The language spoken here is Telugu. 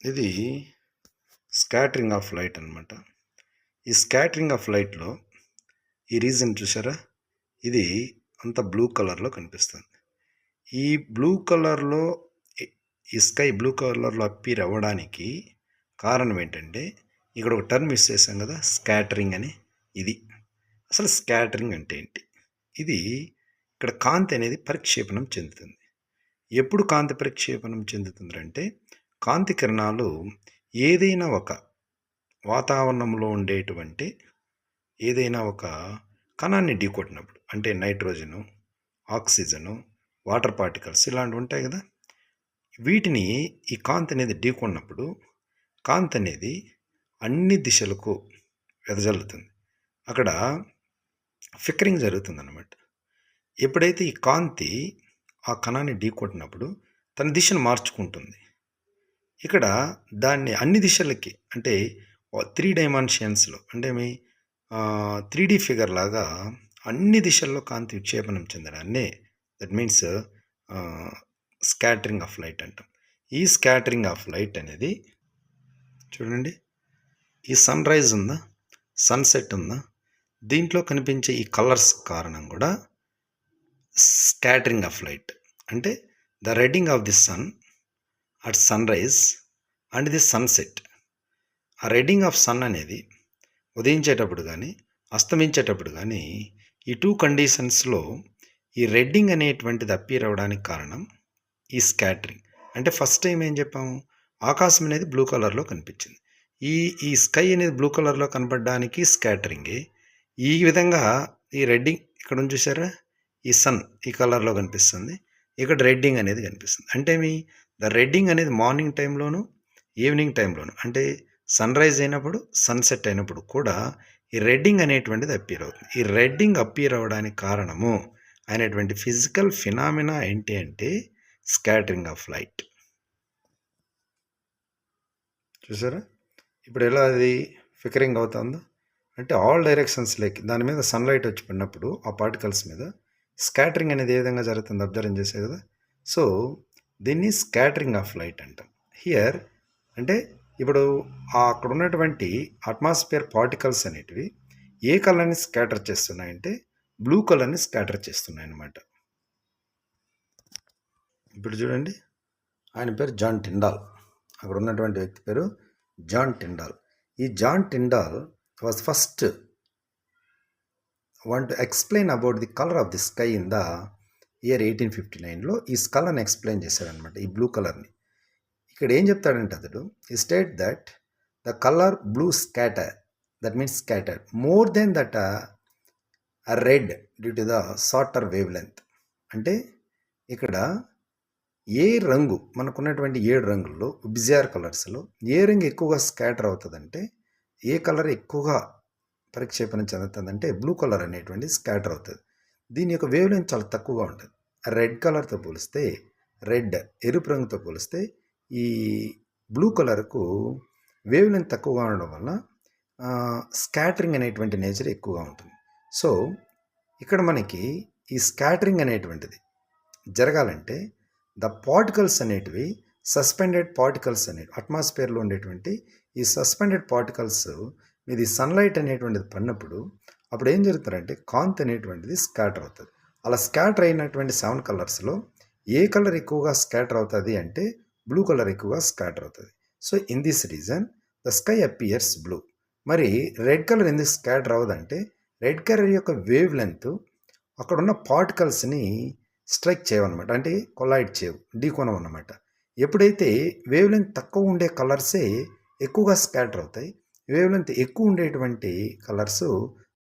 ఇది స్కాటరింగ్ ఆఫ్ లైట్ అనమాట. ఈ స్కాటరింగ్ ఆఫ్ లైట్లో ఈ రీజన్ చూసారా, ఇది అంత బ్లూ కలర్లో కనిపిస్తుంది. ఈ బ్లూ కలర్లో ఈ స్కై బ్లూ కలర్లో అప్పీర్ అవ్వడానికి కారణం ఏంటంటే, ఇక్కడ ఒక టర్మ్ యూస్ చేసాం కదా, స్కాటరింగ్ అని. ఇది అసలు స్కాటరింగ్ అంటే ఏంటి? ఇది ఇక్కడ కాంతి అనేది పరిక్షేపణం చెందుతుంది. ఎప్పుడు కాంతి పరిక్షేపణం చెందుతుందంటే, కాంతి కిరణాలు ఏదైనా ఒక వాతావరణంలో ఉండేటువంటి ఏదైనా ఒక కణాన్ని ఢీకొట్టినప్పుడు, అంటే నైట్రోజను, ఆక్సిజను, వాటర్ పార్టికల్స్ ఇలాంటివి ఉంటాయి కదా, వీటిని ఈ కాంతి అనేది ఢీకొన్నప్పుడు కాంతి అనేది అన్ని దిశలకు వెదజల్లుతుంది. అక్కడ ఫ్లిక్కరింగ్ జరుగుతుంది అన్నమాట. ఎప్పుడైతే ఈ కాంతి ఆ కణాన్ని ఢీకొట్టినప్పుడు తన దిశను మార్చుకుంటుంది. ఇక్కడ దాన్ని అన్ని దిశలకి, అంటే 3 డైమెన్షన్స్లో, అంటే మీ 3D ఫిగర్ లాగా అన్ని దిశల్లో కాంతి విక్షేపణం చెందడాన్ని that means scattering of light అంటాం. ఈ స్కాటరింగ్ ఆఫ్ లైట్ అనేది చూడండి, ఈ సన్ రైజ్ ఉందా, సన్సెట్ ఉందా, దీంట్లో కనిపించే ఈ కలర్స్ కారణం కూడా స్కాటరింగ్ ఆఫ్ లైట్. అంటే the reddening of the sun at sunrise and the sunset. ఆ రెడ్డింగ్ ఆఫ్ సన్ అనేది ఉదయించేటప్పుడు కానీ అస్తమించేటప్పుడు కానీ ఈ 2 కండిషన్స్లో ఈ రెడ్డింగ్ అనేటువంటిది అప్పీర్ అవ్వడానికి కారణం ఈ స్కాటరింగ్. అంటే ఫస్ట్ టైం ఏం చెప్పాము, ఆకాశం అనేది బ్లూ కలర్లో కనిపించింది. ఈ స్కై అనేది బ్లూ కలర్లో కనపడడానికి స్కాటరింగే. ఈ విధంగా ఈ రెడ్డింగ్ ఇక్కడ ఉంది చూసారా, ఈ సన్ ఈ కలర్లో కనిపిస్తుంది, ఇక్కడ రెడ్డింగ్ అనేది కనిపిస్తుంది. అంటే ద రెడ్డింగ్ అనేది మార్నింగ్ టైంలోను ఈవినింగ్ టైంలోను, అంటే సన్ రైజ్ అయినప్పుడు సన్సెట్ అయినప్పుడు కూడా ఈ రెడ్డింగ్ అనేటువంటిది అప్పీర్ అవుతుంది. ఈ రెడ్డింగ్ అప్పీర్ అవ్వడానికి కారణము అయినటువంటి ఫిజికల్ ఫినామినా ఏంటి అంటే స్కాటరింగ్ ఆఫ్ లైట్. చూసారా ఇప్పుడు ఎలా అది ఫ్లిక్కరింగ్ అవుతుందో, అంటే ఆల్ డైరెక్షన్స్లోకి దాని మీద సన్లైట్ వచ్చి పడినప్పుడు ఆ పార్టికల్స్ మీద స్కాటరింగ్ అనేది ఏ విధంగా జరుగుతుంది అబ్జర్వ్ చేసే కదా. సో దీన్ని స్కాటరింగ్ ఆఫ్ లైట్ అంటాం. హియర్ అంటే ఇప్పుడు అక్కడ ఉన్నటువంటి అట్మాస్ఫియర్ పార్టికల్స్ అనేటివి ఏ కలర్ని స్కాటర్ చేస్తున్నాయంటే బ్లూ కలర్ని స్కాటర్ చేస్తున్నాయి అన్నమాట. ఇప్పుడు చూడండి, ఆయన పేరు జాన్ టిండాల్, అక్కడ ఉన్నటువంటి వ్యక్తి పేరు జాన్ టిండాల్. ఈ John Tyndall was first want to explain about the color of the sky in the year 1859లో ఈ కలర్ని ఎక్స్ప్లెయిన్ చేశాడనమాట, ఈ బ్లూ కలర్ని. ఇక్కడ ఏం చెప్తాడంటే అతడు, ఈ state that the colour blue scatter, that means scatter more than that red due to the shorter wave length. అంటే ఇక్కడ ఏ రంగు మనకున్నటువంటి 7 రంగుల్లో బిజార్ కలర్స్లో ఏ రంగు ఎక్కువగా స్కాటర్ అవుతుందంటే, ఏ కలర్ ఎక్కువగా పరిక్షేపణం చెందుతుందంటే బ్లూ కలర్ అనేటువంటి స్కాటర్ అవుతుంది. దీని యొక్క వేవ్ లెంత్ చాలా తక్కువగా ఉంటుంది. రెడ్ కలర్తో పోలిస్తే, రెడ్ ఎరుపు రంగుతో పోలిస్తే ఈ బ్లూ కలర్కు వేవ్ లెంత్ తక్కువగా ఉండడం వల్ల స్కాటరింగ్ అనేటువంటి నేచర్ ఎక్కువగా ఉంటుంది. సో ఇక్కడ మనకి ఈ స్కాటరింగ్ అనేటువంటిది జరగాలంటే ద పార్టికల్స్ అనేటివి సస్పెండెడ్ పార్టికల్స్ అనేవి అట్మాస్ఫియర్లో ఉండేటువంటి ఈ సస్పెండెడ్ పార్టికల్స్ ఇది సన్లైట్ అనేటువంటిది పడినప్పుడు అప్పుడు ఏం జరుగుతుందంటే కాంతి అనేటువంటిది స్కాటర్ అవుతుంది. అలా స్కాటర్ అయినటువంటి 7 కలర్స్లో ఏ కలర్ ఎక్కువగా స్కాటర్ అవుతుంది అంటే బ్లూ కలర్ ఎక్కువగా స్కాటర్ అవుతుంది. So in this reason the sky appears blue. మరి రెడ్ కలర్ ఎందుకు స్కాటర్ అవ్వదంటే, రెడ్ కలర్ యొక్క వేవ్ లెంత్ అక్కడ ఉన్న పార్టికల్స్ని స్ట్రైక్ చేయవన్నమాట, అంటే కొలైడ్ చేయవు, ఢీకొనం అన్నమాట. ఎప్పుడైతే వేవ్ లెంత్ తక్కువ ఉండే కలర్సే ఎక్కువగా స్కాటర్ అవుతాయి, వేవ్ లెంత్ ఎక్కువ ఉండేటువంటి కలర్స్